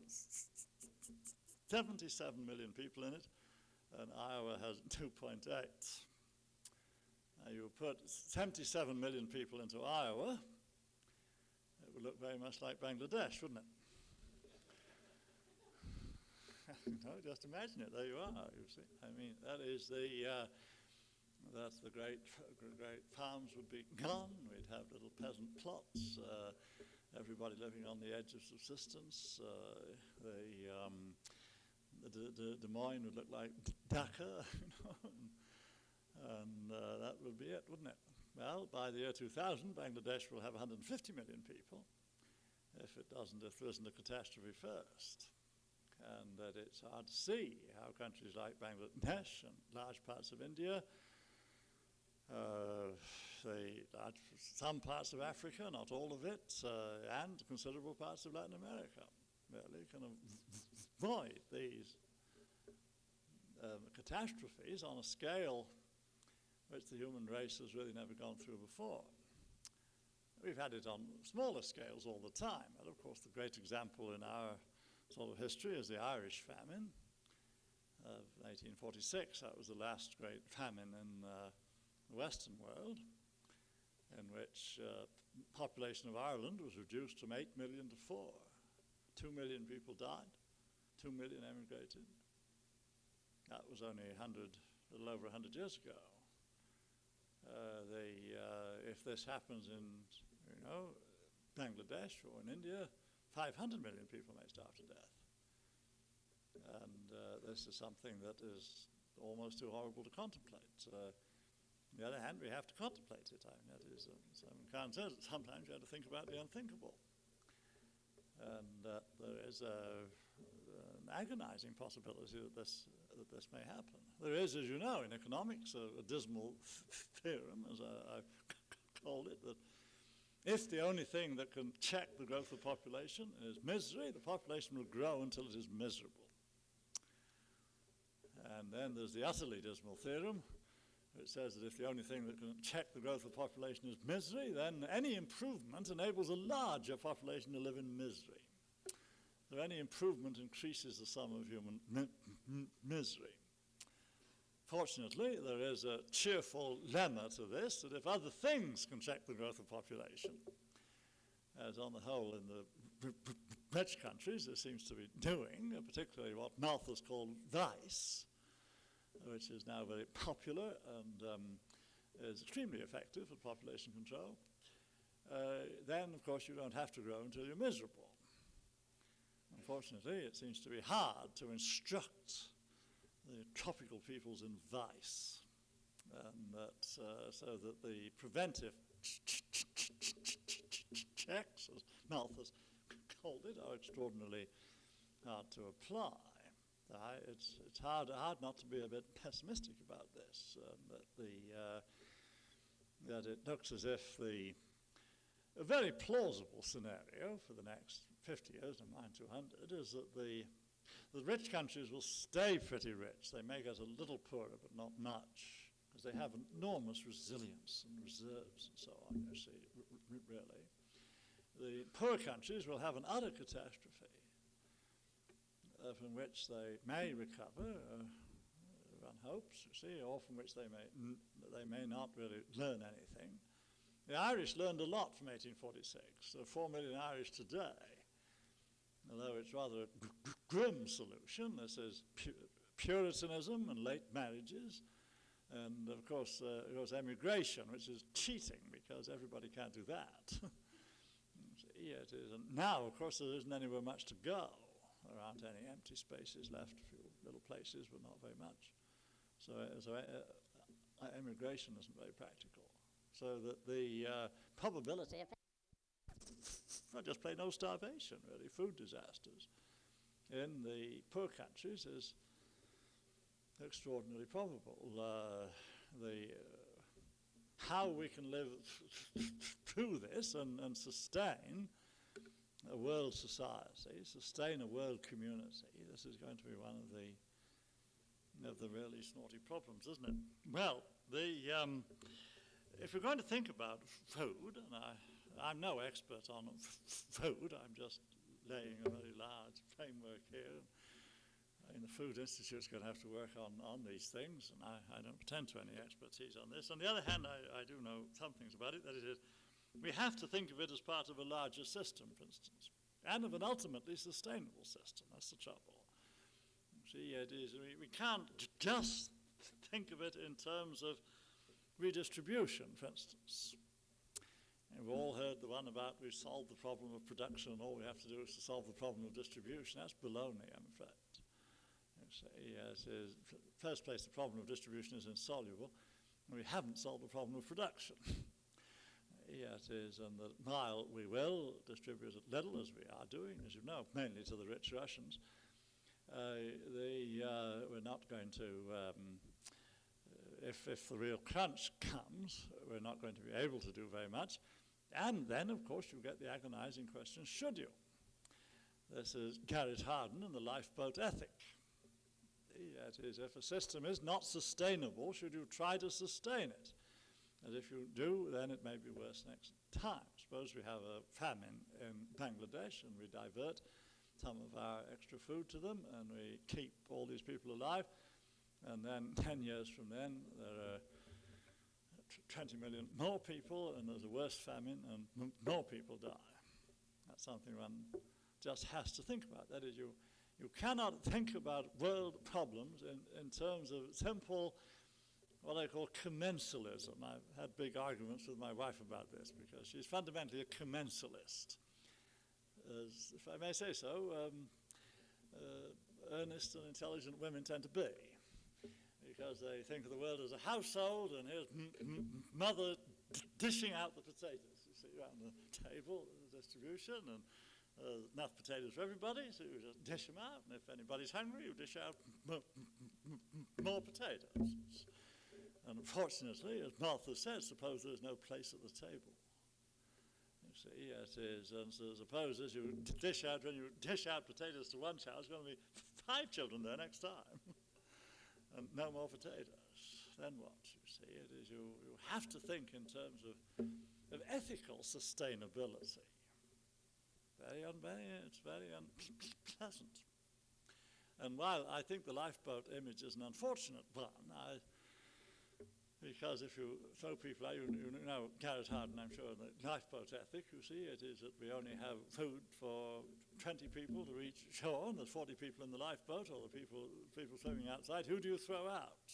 77 million people in it, and Iowa has 2.8. Now you put 77 million people into Iowa, it would look very much like Bangladesh, wouldn't it? No, just imagine it. There you are. You see, I mean, that is that's the great farms would be gone. We'd have little peasant plots. Everybody living on the edge of subsistence. Des Moines would look like Dhaka, you know, and that would be it, wouldn't it? Well, by the year 2000, Bangladesh will have 150 million people, if there isn't a catastrophe first. And that it's hard to see how countries like Bangladesh and large parts of India, some parts of Africa, not all of it, and considerable parts of Latin America, really can avoid these catastrophes on a scale which the human race has really never gone through before. We've had it on smaller scales all the time, and of course the great example in our sort of history is the Irish famine of 1846. That was the last great famine in the Western world, in which the population of Ireland was reduced from 8 million to 4. 2 million people died, 2 million emigrated. That was only a little over 100 years ago. If this happens in, Bangladesh or in India, 500 million people may starve to death. And this is something that is almost too horrible to contemplate. On the other hand, we have to contemplate it. I mean, that is, Kant says that sometimes you have to think about the unthinkable. And there is an agonizing possibility that this may happen. There is, as you know, in economics, a dismal theorem, as I've called it, that if the only thing that can check the growth of population is misery, the population will grow until it is miserable. And then there's the utterly dismal theorem, which says that if the only thing that can check the growth of population is misery, then any improvement enables a larger population to live in misery. So any improvement increases the sum of human misery. Fortunately, there is a cheerful lemma to this, that if other things can check the growth of population, as on the whole in the rich countries there seems to be doing, particularly what Malthus called vice, which is now very popular and is extremely effective at population control, then of course you don't have to grow until you're miserable. Unfortunately, it seems to be hard to instruct the tropical peoples in vice, and that, so that the preventive checks, as Malthus called it, are extraordinarily hard to apply. It's hard not to be a bit pessimistic about this, that that it looks as if a very plausible scenario for the next 50 years, and mine 200, is that the rich countries will stay pretty rich. They may get a little poorer, but not much, because they have enormous resilience and reserves and so on, you see, really. The poor countries will have an utter catastrophe from which they may recover, one hopes, you see, or from which they may not really learn anything. The Irish learned a lot from 1846. There are 4 million Irish today. Although it's rather a grim solution. This is Puritanism and late marriages, and of course emigration, which is cheating because everybody can't do that. Yeah, it is. And now, of course, there isn't anywhere much to go. There aren't any empty spaces left, a few little places, but not very much. So emigration isn't very practical. So that the probability of just plain old starvation, really, food disasters in the poor countries is extraordinarily probable. How we can live through this and sustain a world society, sustain a world community, this is going to be one of the really snotty problems, isn't it? Well, if we're going to think about food, and I'm no expert on food, I'm just laying a very large framework here. The Food Institute's going to have to work on these things, and I don't pretend to any expertise on this. On the other hand, I do know some things about it, that it is, we have to think of it as part of a larger system, for instance, and of an ultimately sustainable system. That's the trouble. See, it is, we can't just think of it in terms of redistribution, for instance. And we've all heard the one about we've solved the problem of production and all we have to do is to solve the problem of distribution. That's baloney, I'm afraid. You see, yes, first place, the problem of distribution is insoluble, and we haven't solved the problem of production. Yes, it is, and that while we will distribute as little as we are doing, as you know, mainly to the rich Russians, we're not going to if the real crunch comes, we're not going to be able to do very much. And then, of course, you get the agonizing question, should you? This is Garrett Hardin and the lifeboat ethic. That is, if a system is not sustainable, should you try to sustain it? And if you do, then it may be worse next time. Suppose we have a famine in Bangladesh and we divert some of our extra food to them and we keep all these people alive. And then 10 years from then, there are 20 million more people, and there's a worse famine, and more people die. That's something one just has to think about. That is, you cannot think about world problems in terms of simple, what I call commensalism. I've had big arguments with my wife about this, because she's fundamentally a commensalist. As, if I may say so, earnest and intelligent women tend to be. Because they think of the world as a household, and here's mother dishing out the potatoes, you see, around the table, the distribution, and enough potatoes for everybody, so you just dish them out, and if anybody's hungry, you dish out more potatoes. And unfortunately, as Martha said, suppose there's no place at the table. You see, yes, it is, and so suppose as you dish out, when you dish out potatoes to one child, there's going to be 5 children there next time. And no more potatoes. Then what? You see, it is you have to think in terms of ethical sustainability. It's very unpleasant. And while I think the lifeboat image is an unfortunate one, because if you throw people out, you know Garrett Hardin, I'm sure, the lifeboat ethic, you see, it is that we only have food for 20 people to reach shore, and there's 40 people in the lifeboat, or the people swimming outside. Who do you throw out?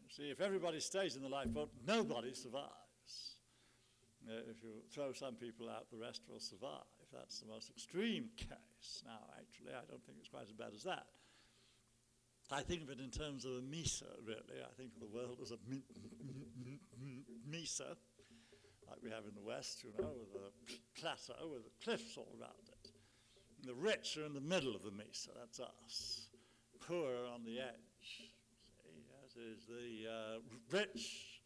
You see, if everybody stays in the lifeboat, nobody survives. If you throw some people out, the rest will survive. That's the most extreme case. Now, actually, I don't think it's quite as bad as that. I think of it in terms of a mesa, really. I think of the world as a mesa, like we have in the West, you know, with a plateau with the cliffs all around it. And the rich are in the middle of the mesa, that's us. Poor are on the edge. See, that is the rich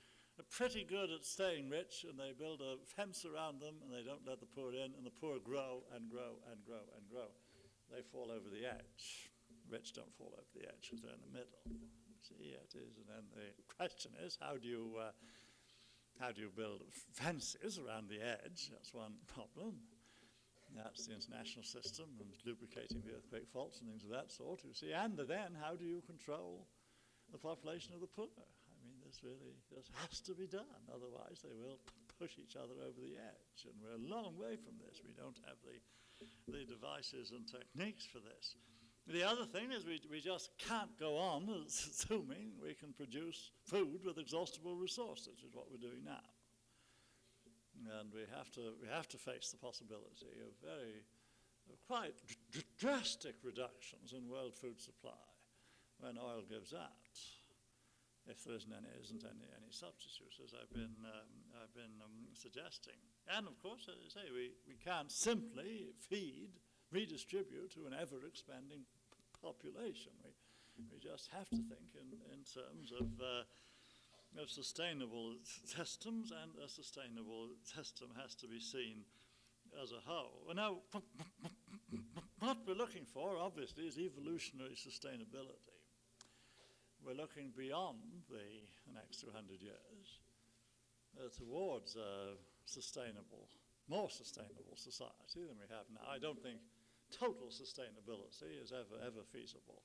pretty good at staying rich, and they build a fence around them, and they don't let the poor in, and the poor grow and grow and grow and grow. They fall over the edge. Rich don't fall over the edge because they're in the middle. See, it is. And then the question is, how do you build fences around the edge? That's one problem. That's the international system and lubricating the earthquake faults and things of that sort, you see. And then, how do you control the population of the poor? I mean, this has to be done. Otherwise, they will push each other over the edge. And we're a long way from this. We don't have the devices and techniques for this. The other thing is we just can't go on assuming we can produce food with exhaustible resources, which is what we're doing now. And we have to face the possibility of quite drastic reductions in world food supply when oil gives out, if there isn't any substitutes, as I've been suggesting. And of course, as I say, we can't simply redistribute to an ever-expanding population. We just have to think in terms of sustainable systems, and a sustainable system has to be seen as a whole. Now, what we're looking for, obviously, is evolutionary sustainability. We're looking beyond the next 200 years towards a more sustainable society than we have now. I don't think total sustainability is ever feasible.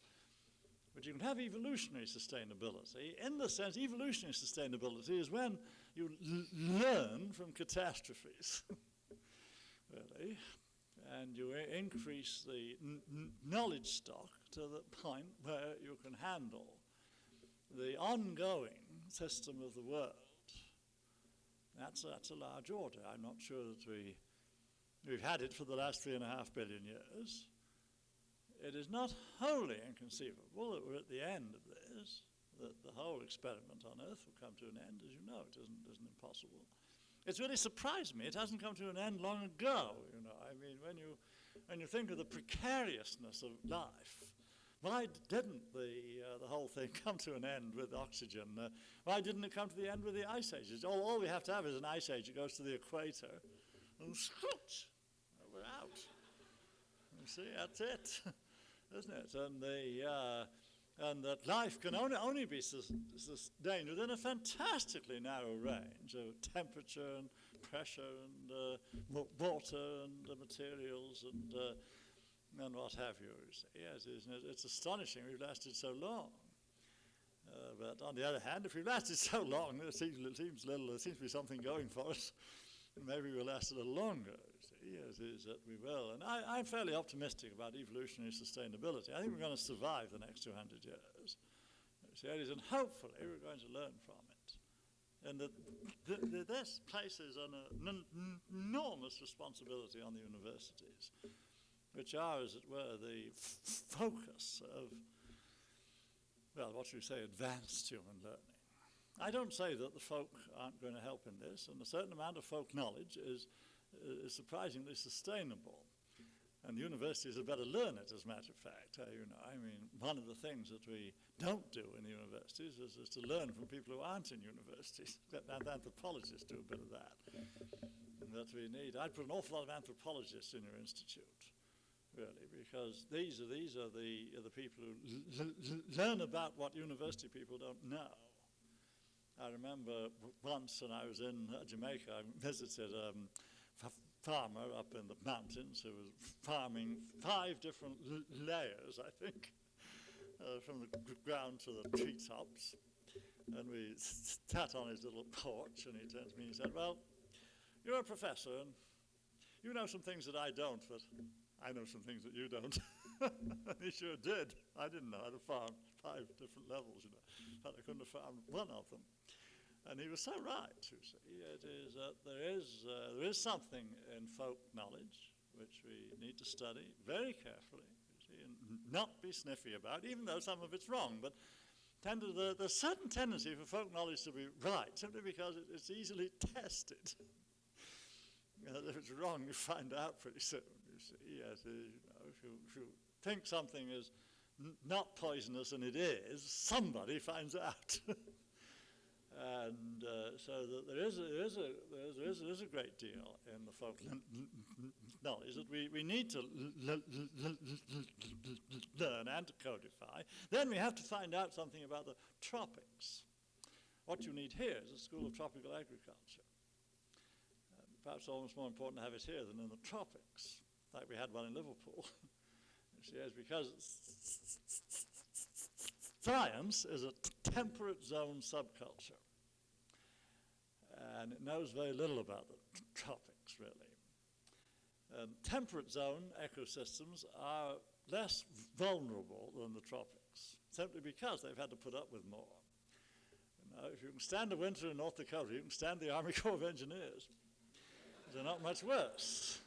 But you can have evolutionary sustainability. In the sense, evolutionary sustainability is when you learn from catastrophes, really, and you increase the knowledge stock to the point where you can handle the ongoing system of the world. That's a large order. I'm not sure that we've had it for the last 3.5 billion years. It is not wholly inconceivable that we're at the end of this, that the whole experiment on Earth will come to an end. As you know, it isn't impossible. It's really surprised me it hasn't come to an end long ago, you know. I mean, when you think of the precariousness of life, why didn't the whole thing come to an end with oxygen? Why didn't it come to the end with the ice ages? All we have to have is an ice age. It goes to the equator, and scoot, we're out. You see, that's it, isn't it? And that life can only be sustained within a fantastically narrow range of temperature and pressure and water and materials and what have you. See. Yes, isn't it? It's astonishing we've lasted so long. But on the other hand, if we've lasted so long, there seems to be something going for us. Maybe we'll last a little longer. Yes, is that we will. And I'm fairly optimistic about evolutionary sustainability. I think we're going to survive the next 200 years. And hopefully we're going to learn from it. And that this places an enormous responsibility on the universities, which are, as it were, the focus of, well, what should we say, advanced human learning. I don't say that the folk aren't going to help in this, and a certain amount of folk knowledge is surprisingly sustainable. And universities had better learn it, as a matter of fact. I mean, one of the things that we don't do in the universities is to learn from people who aren't in universities. Anthropologists do a bit of that. And that we need. I'd put an awful lot of anthropologists in your institute, really, because these are the people who learn about what university people don't know. I remember once when I was in Jamaica, I visited a farmer up in the mountains who was farming 5 different layers, I think, from the ground to the treetops. And we sat on his little porch, and he turned to me and he said, "Well, you're a professor, and you know some things that I don't, but I know some things that you don't." And he sure did. I didn't know how to farm 5 different levels, you know. In fact, I couldn't have farmed one of them. And he was so right, you see. It is there is something in folk knowledge which we need to study very carefully, you see, and not be sniffy about, even though some of it's wrong. But there's a certain tendency for folk knowledge to be right, simply because it's easily tested. If it's wrong, you find out pretty soon, you see. Yes, if you think something is not poisonous and it is, somebody finds out. And so that there is a great deal in the folk knowledge that we need to learn and to codify. Then we have to find out something about the tropics. What you need here is a school of tropical agriculture. Perhaps almost more important to have it here than in the tropics, like we had one in Liverpool. Yes, because science is a temperate zone subculture. And it knows very little about the tropics, really. Temperate zone ecosystems are less vulnerable than the tropics, simply because they've had to put up with more. Now, if you can stand a winter in North Dakota, you can stand the Army Corps of Engineers. They're not much worse.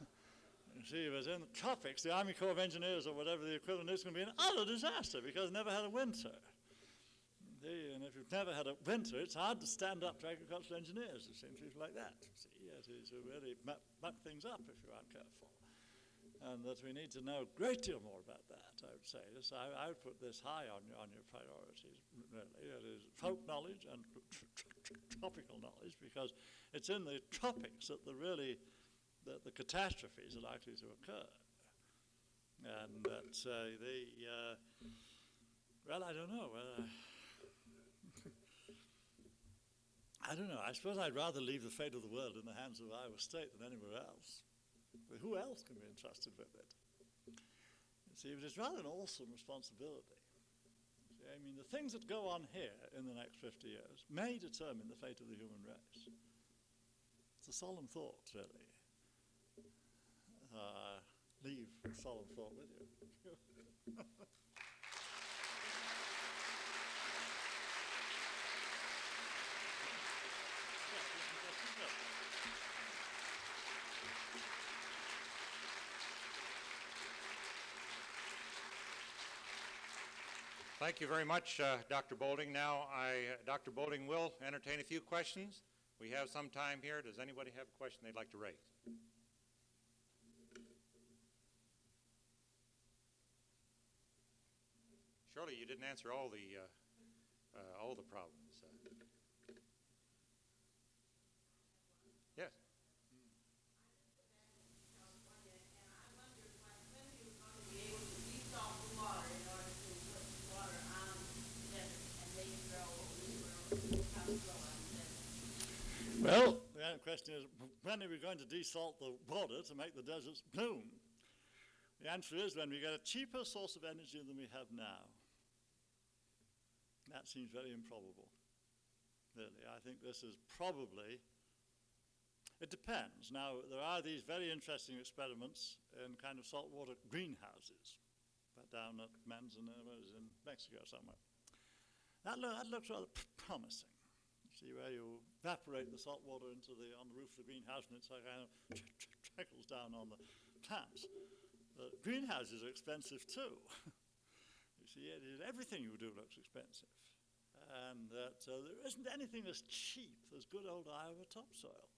You see, if it's in the tropics, the Army Corps of Engineers, or whatever the equivalent is, going to be an utter disaster because they never had a winter. And if you've never had a winter, it's hard to stand up to agricultural engineers, who seem people like that. See, it is who really muck things up if you aren't careful. And that we need to know a great deal more about that, I would say. I would put this high on your priorities, really. It is folk knowledge and tropical knowledge, because it's in the tropics that the catastrophes are likely to occur. And that well, I don't know. I don't know. I suppose I'd rather leave the fate of the world in the hands of Iowa State than anywhere else. But who else can be entrusted with it? You see, it's rather an awesome responsibility. See, I mean, the things that go on here in the next 50 years may determine the fate of the human race. It's a solemn thought, really. Leave a solemn thought with you. Thank you very much, Dr. Boulding. Now, Dr. Boulding will entertain a few questions. We have some time here. Does anybody have a question they'd like to raise? Surely you didn't answer all the problems. Yes. Well, the question is, when are we going to desalt the water to make the deserts bloom? The answer is when we get a cheaper source of energy than we have now. That seems very improbable, really. I think this is probably, it depends. Now, there are these very interesting experiments in kind of saltwater greenhouses, but down at Manzanares in Mexico somewhere. That looks rather promising. See, where you evaporate the salt water on the roof of the greenhouse, and it's like kind of trickles down on the plants. Greenhouses are expensive too. You see, everything you do looks expensive. And so there isn't anything as cheap as good old Iowa topsoil.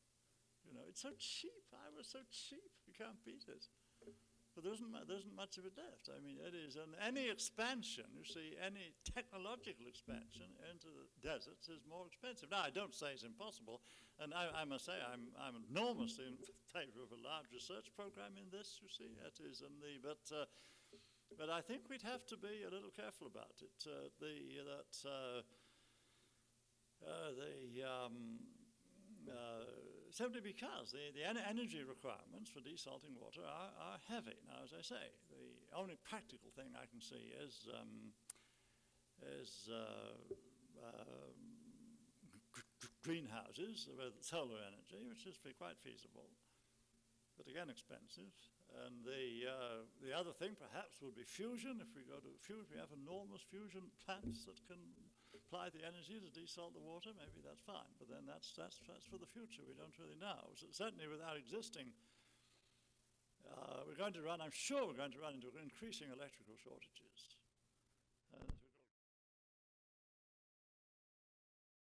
You know, it's so cheap. Iowa's so cheap, you can't beat it. But there isn't much of it left. I mean, it is, and any expansion, you see, any technological expansion into the deserts is more expensive. Now, I don't say it's impossible, and I must say I'm enormously in favor of a large research program in this, you see. It is but I think we'd have to be a little careful about it. Simply because the energy requirements for desalting water are heavy. Now, as I say, the only practical thing I can see is greenhouses with solar energy, which is quite feasible, but again expensive. And the other thing perhaps would be fusion. If we go to fusion, we have enormous fusion plants that can apply the energy to desalt the water. Maybe that's fine, but then that's for the future. We don't really know. So certainly with our existing, I'm sure we're going to run into increasing electrical shortages.